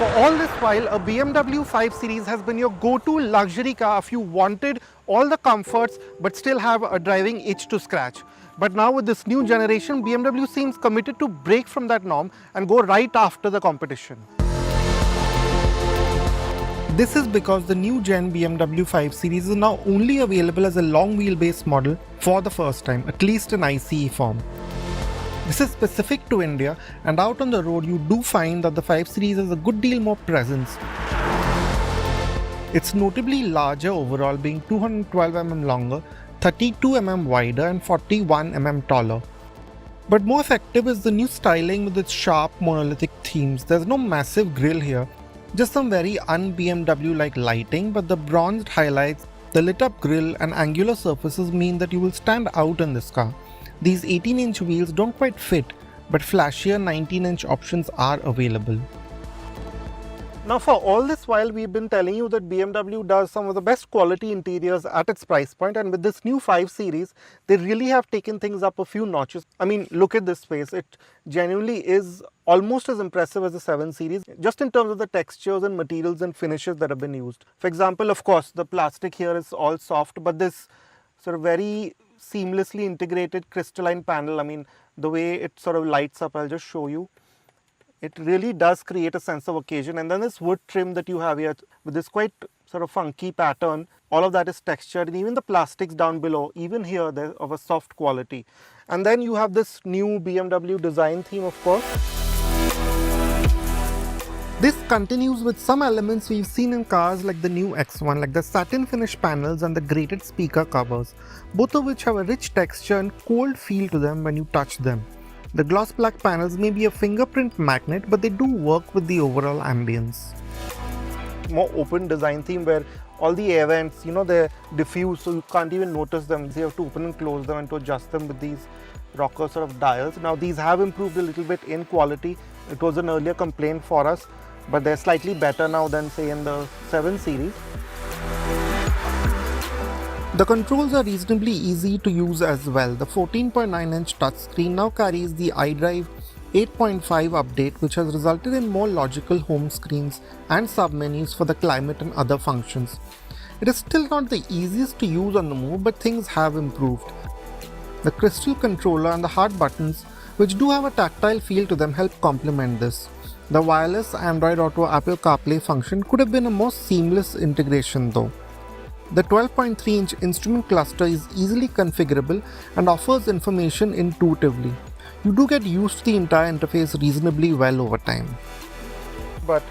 For all this while, a BMW 5 Series has been your go-to luxury car if you wanted all the comforts but still have a driving itch to scratch. But now with this new generation, BMW seems committed to break from that norm and go right after the competition. This is because the new gen BMW 5 Series is now only available as a long wheelbase model for the first time, at least in ICE form. This is specific to India, and out on the road you do find that the 5 Series has a good deal more presence. It's notably larger overall, being 212mm longer, 32mm wider and 41mm taller. But more effective is the new styling with its sharp monolithic themes. There's no massive grille here, just some very un-BMW like lighting, but the bronzed highlights, the lit up grille and angular surfaces mean that you will stand out in this car. These 18-inch wheels don't quite fit, but flashier 19-inch options are available. Now for all this while, we've been telling you that BMW does some of the best quality interiors at its price point, and with this new 5 Series, they really have taken things up a few notches. I mean, look at this space. It genuinely is almost as impressive as the 7 Series, just in terms of the textures and materials and finishes that have been used. For example, of course, the plastic here is all soft, but this sort of very seamlessly integrated crystalline panel, I mean, the way it sort of lights up, I'll just show you. It really does create a sense of occasion. And then this wood trim that you have here with this quite sort of funky pattern, all of that is textured, and even the plastics down below, even here, they're of a soft quality. And then you have this new BMW design theme, of course. This continues with some elements we've seen in cars like the new X1, like the satin finish panels and the grated speaker covers, both of which have a rich texture and cold feel to them when you touch them. The gloss black panels may be a fingerprint magnet, but they do work with the overall ambience. More open design theme where all the air vents, you know, they're diffused, so you can't even notice them. You have to open and close them and to adjust them with these rocker sort of dials. Now these have improved a little bit in quality. It was an earlier complaint for us, but they're slightly better now than say in the 7 Series. The controls are reasonably easy to use as well. The 14.9-inch touchscreen now carries the iDrive 8.5 update, which has resulted in more logical home screens and submenus for the climate and other functions. It is still not the easiest to use on the move, but things have improved. The crystal controller and the hard buttons, which do have a tactile feel to them, help complement this. The wireless Android Auto Apple CarPlay function could have been a more seamless integration though. The 12.3-inch instrument cluster is easily configurable and offers information intuitively. You do get used to the entire interface reasonably well over time. But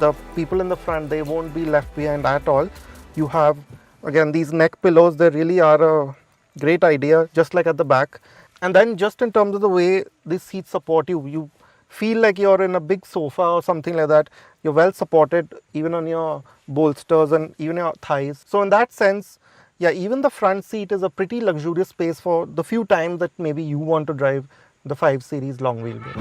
the people in the front, they won't be left behind at all. You have, again, these neck pillows, they really are a great idea, just like at the back. And then just in terms of the way these seats support you, you feel like you're in a big sofa or something like that. You're well supported even on your bolsters and even your thighs. So in that sense, yeah, even the front seat is a pretty luxurious space for the few times that maybe you want to drive the 5 Series long wheelbase.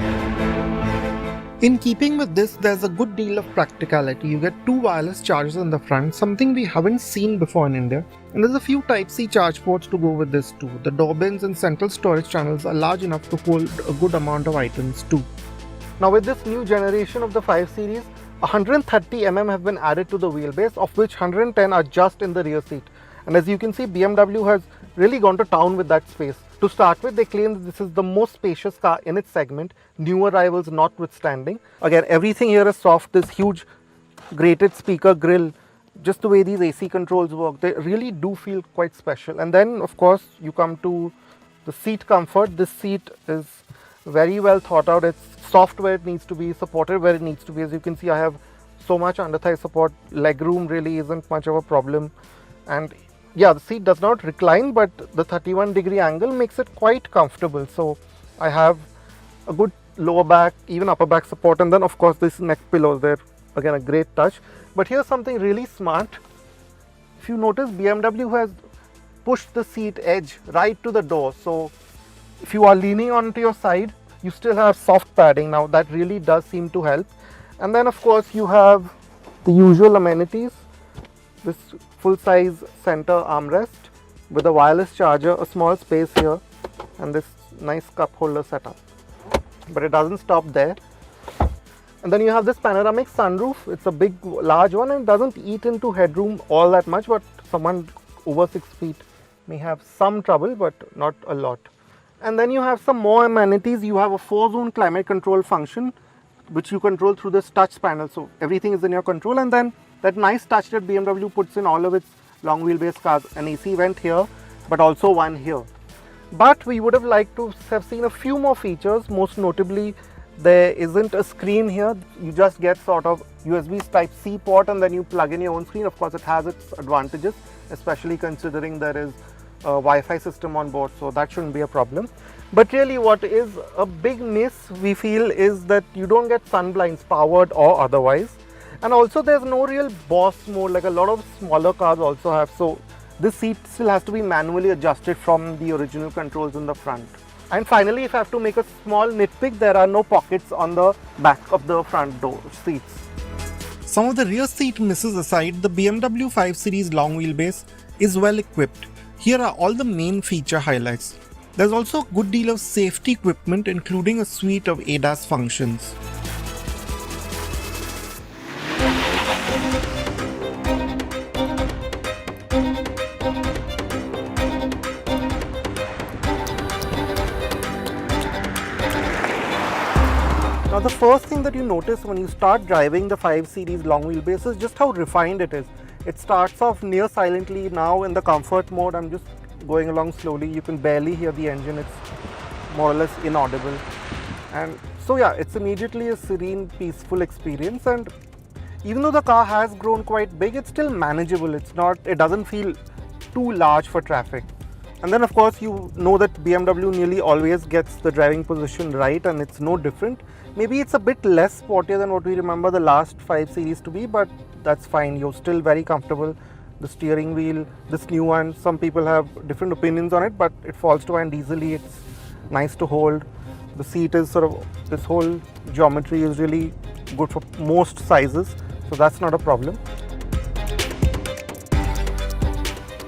In keeping with this, there's a good deal of practicality. You get 2 wireless chargers in the front, something we haven't seen before in India. And there's a few Type-C charge ports to go with this too. The door bins and central storage channels are large enough to hold a good amount of items too. Now with this new generation of the 5 Series, 130mm have been added to the wheelbase, of which 110 are just in the rear seat. And as you can see, BMW has really gone to town with that space. To start with, they claim that this is the most spacious car in its segment, newer rivals notwithstanding. Again, everything here is soft, this huge grated speaker grille, just the way these AC controls work, they really do feel quite special. And then, of course, you come to the seat comfort. This seat is very well thought out. It's soft where it needs to be, supported where it needs to be. As you can see, I have so much under thigh support. Leg room really isn't much of a problem. And yeah, the seat does not recline, but the 31-degree angle makes it quite comfortable. So I have a good lower back, even upper back support. And then of course this neck pillows, they're again a great touch. But here's something really smart. If you notice, BMW has pushed the seat edge right to the door. So if you are leaning onto your side, you still have soft padding. Now that really does seem to help. And then of course you have the usual amenities, this full-size center armrest with a wireless charger, a small space here, and this nice cup holder setup. But it doesn't stop there. And then you have this panoramic sunroof. It's a big, large one, and it doesn't eat into headroom all that much, but someone over 6 feet may have some trouble, but not a lot. And then you have some more amenities. You have a 4-zone climate control function, which you control through this touch panel. So everything is in your control. And then that nice touch that BMW puts in all of its long wheelbase cars, an AC vent here, but also one here. But we would have liked to have seen a few more features. Most notably, there isn't a screen here. You just get sort of USB Type-C port and then you plug in your own screen. Of course, it has its advantages, especially considering there is a Wi-Fi system on board, so that shouldn't be a problem. But really what is a big miss, we feel, is that you don't get sunblinds, powered or otherwise. And also there's no real boss mode like a lot of smaller cars also have. So this seat still has to be manually adjusted from the original controls in the front. And finally, if I have to make a small nitpick, there are no pockets on the back of the front door seats. Some of the rear seat misses aside, the BMW 5 Series long wheelbase is well equipped. Here are all the main feature highlights. There's also a good deal of safety equipment, including a suite of ADAS functions. Now the first thing that you notice when you start driving the 5 Series long wheelbase is just how refined it is. It starts off near silently. Now in the comfort mode, I'm just going along slowly. You can barely hear the engine. It's more or less inaudible. And so yeah, it's immediately a serene, peaceful experience. And even though the car has grown quite big, it's still manageable. It doesn't feel too large for traffic. And then of course you know that BMW nearly always gets the driving position right, and it's no different. Maybe it's a bit less sportier than what we remember the last 5 Series to be, but that's fine. You're still very comfortable. The steering wheel, this new one, some people have different opinions on it, but it falls to hand easily. It's nice to hold. The seat is sort of, this whole geometry is really good for most sizes, so that's not a problem.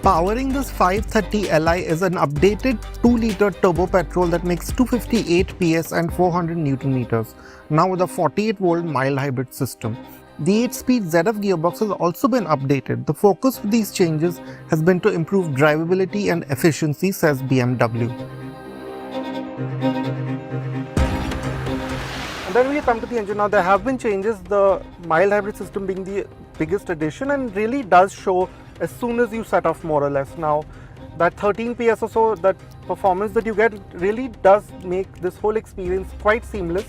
Powering this 530 Li is an updated 2-liter turbo-petrol that makes 258 PS and 400 Nm, now with a 48-volt mild hybrid system. The 8-speed ZF gearbox has also been updated. The focus of these changes has been to improve drivability and efficiency, says BMW. And then we come to the engine. Now there have been changes, the mild hybrid system being the biggest addition, and really does show as soon as you set off, more or less. Now that 13 PS or so, that performance that you get really does make this whole experience quite seamless.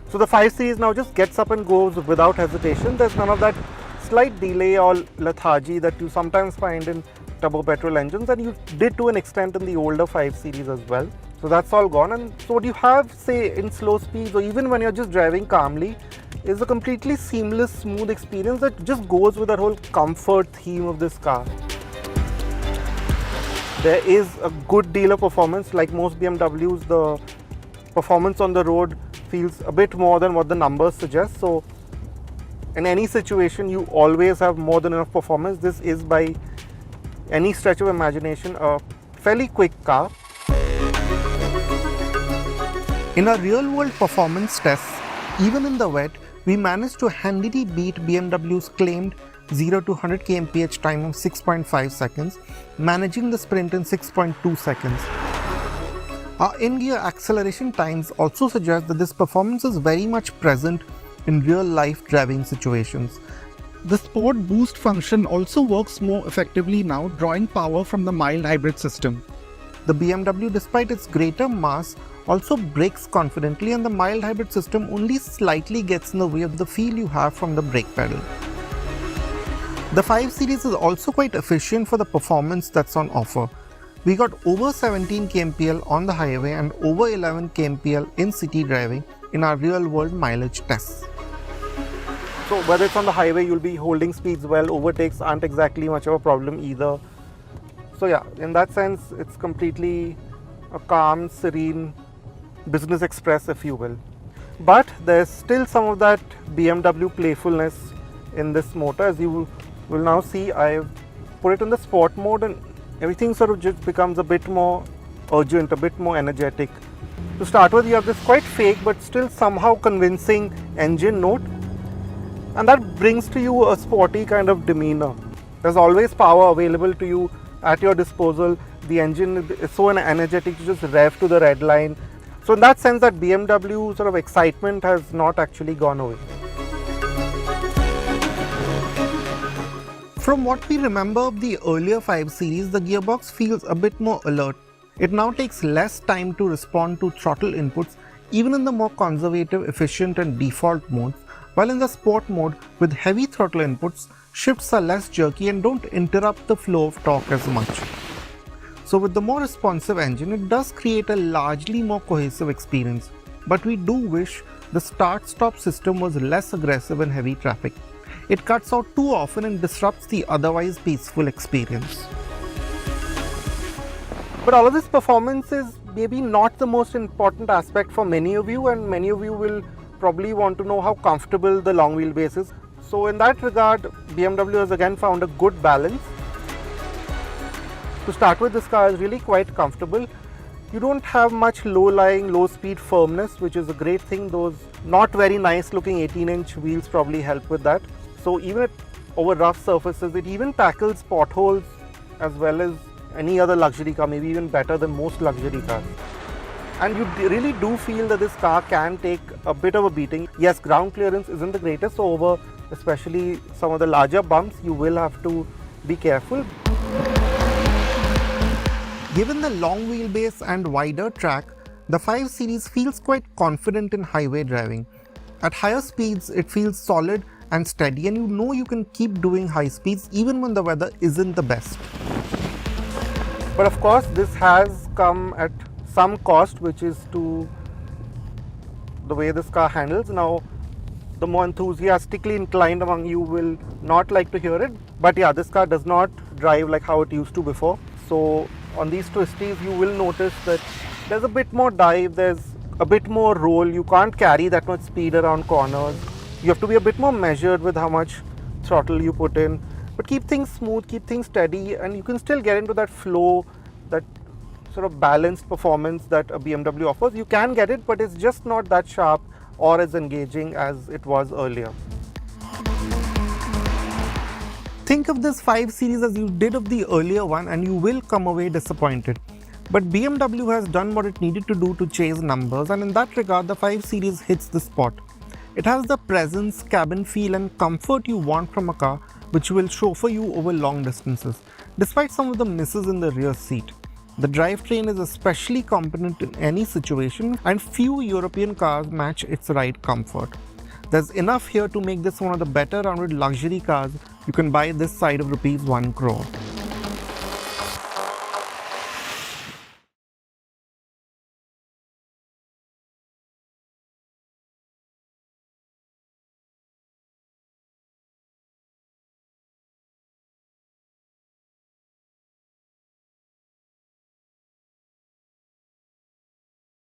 So the 5 Series now just gets up and goes without hesitation. There's none of that slight delay or lethargy that you sometimes find in turbo-petrol engines, and you did to an extent in the older 5 Series as well. So that's all gone. And so what you have, say, in slow speeds or even when you're just driving calmly, is a completely seamless, smooth experience that just goes with that whole comfort theme of this car. There is a good deal of performance. Like most BMWs, the performance on the road feels a bit more than what the numbers suggest. So in any situation, you always have more than enough performance. This is, by any stretch of imagination, a fairly quick car. In our real-world performance tests, even in the wet, we managed to handily beat BMW's claimed 0 to 100 kmph time of 6.5 seconds, managing the sprint in 6.2 seconds. Our in-gear acceleration times also suggest that this performance is very much present in real-life driving situations. The Sport Boost function also works more effectively now, drawing power from the mild hybrid system. The BMW, despite its greater mass, also brakes confidently, and the mild hybrid system only slightly gets in the way of the feel you have from the brake pedal. The 5 Series is also quite efficient for the performance that's on offer. We got over 17 kmpl on the highway and over 11 kmpl in city driving in our real-world mileage tests. So whether it's on the highway, you'll be holding speeds well, overtakes aren't exactly much of a problem either. So yeah, in that sense, it's completely a calm, serene business express, if you will. But there's still some of that BMW playfulness in this motor. As you will now see, I've put it in the sport mode and everything sort of just becomes a bit more urgent, a bit more energetic. To start with, you have this quite fake but still somehow convincing engine note, and that brings to you a sporty kind of demeanor. There's always power available to you at your disposal. The engine is so energetic to just rev to the red line. So in that sense, that BMW sort of excitement has not actually gone away. From what we remember of the earlier 5 Series, the gearbox feels a bit more alert. It now takes less time to respond to throttle inputs, even in the more conservative, efficient and default modes, while in the sport mode with heavy throttle inputs, shifts are less jerky and don't interrupt the flow of torque as much. So with the more responsive engine, it does create a largely more cohesive experience, but we do wish the start-stop system was less aggressive in heavy traffic. It cuts out too often and disrupts the otherwise peaceful experience. But all of this performance is maybe not the most important aspect for many of you, and many of you will probably want to know how comfortable the long wheelbase is. So in that regard, BMW has again found a good balance. To start with, this car is really quite comfortable. You don't have much low-lying, low-speed firmness, which is a great thing. Those not very nice looking 18-inch wheels probably help with that. So even over rough surfaces, it even tackles potholes as well as any other luxury car, maybe even better than most luxury cars. And you really do feel that this car can take a bit of a beating. Yes, ground clearance isn't the greatest, so over especially some of the larger bumps, you will have to be careful. Given the long wheelbase and wider track, the 5 Series feels quite confident in highway driving. At higher speeds, it feels solid and steady, and you know you can keep doing high speeds even when the weather isn't the best. But of course, this has come at some cost, which is to the way this car handles. Now, the more enthusiastically inclined among you will not like to hear it, but yeah, this car does not drive like how it used to before. So on these twisties, you will notice that there's a bit more dive, there's a bit more roll. You can't carry that much speed around corners. You have to be a bit more measured with how much throttle you put in, but keep things smooth, keep things steady, and you can still get into that flow, that sort of balanced performance that a BMW offers. You can get it, but it's just not that sharp or as engaging as it was earlier. Think of this 5 Series as you did of the earlier one, and you will come away disappointed. But BMW has done what it needed to do to chase numbers, and in that regard, the 5 Series hits the spot. It has the presence, cabin feel and comfort you want from a car, which will chauffeur you over long distances, despite some of the misses in the rear seat. The drivetrain is especially competent in any situation, and few European cars match its ride comfort. There's enough here to make this one of the better rounded luxury cars you can buy this side of ₹1 crore.